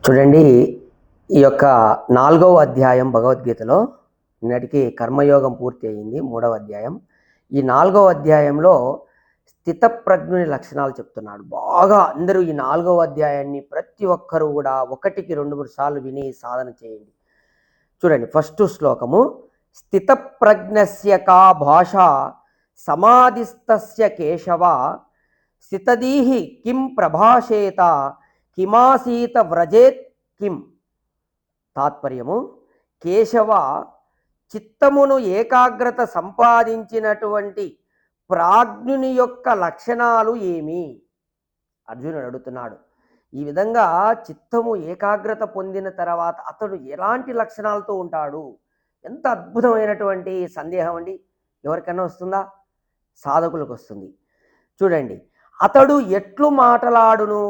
చూడండి, ఈ యొక్క 4వ అధ్యాయం భగవద్గీతలో నిన్నటికి కర్మయోగం పూర్తి అయింది. 3వ అధ్యాయం. ఈ 4వ అధ్యాయంలో స్థితప్రజ్ఞుని లక్షణాలు చెప్తున్నాడు. బాగా అందరూ ఈ 4వ అధ్యాయాన్ని ప్రతి ఒక్కరూ కూడా 1కి 2, 3 సార్లు విని సాధన చేయండి. చూడండి, ఫస్ట్ శ్లోకము. స్థితప్రజ్ఞస్య కా భాష సమాధిస్తస్య కేశవ స్థితదీహి కిం ప్రభాషేత కిమాసీత వ్రజేత్ కిం. తాత్పర్యము: కేశవ, చిత్తమును ఏకాగ్రత సంపాదించినటువంటి ప్రాజ్ఞుని యొక్క లక్షణాలు ఏమి? అర్జునుడు అడుగుతున్నాడు. ఈ విధంగా చిత్తము ఏకాగ్రత పొందిన తర్వాత అతడు ఎలాంటి లక్షణాలతో ఉంటాడు? ఎంత అద్భుతమైనటువంటి సందేహం అండి! ఎవరికైనా వస్తుందా? సాధకులకు వస్తుంది. చూడండి, అతడు ఎట్లు మాటలాడును?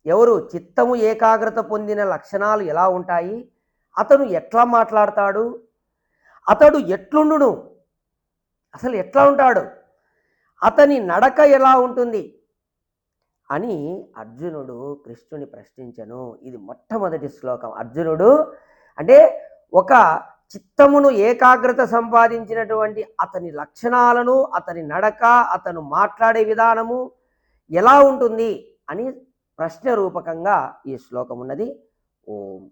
ఎవరు? చిత్తము ఏకాగ్రత పొందిన లక్షణాలు ఎలా ఉంటాయి? అతను ఎట్లా మాట్లాడతాడు? అతడు ఎట్లుండును? అసలు ఎట్లా ఉంటాడు? అతని నడక ఎలా ఉంటుంది అని అర్జునుడు కృష్ణుని ప్రశ్నించను. ఇది మొట్టమొదటి శ్లోకం. అర్జునుడు అంటే ఒక చిత్తమును ఏకాగ్రత సంపాదించినటువంటి అతని లక్షణాలను, అతని నడక, అతను మాట్లాడే విధానము ఎలా ఉంటుంది అని ప్రశ్న రూపకంగా ఈ శ్లోకం ఉన్నది. ఓం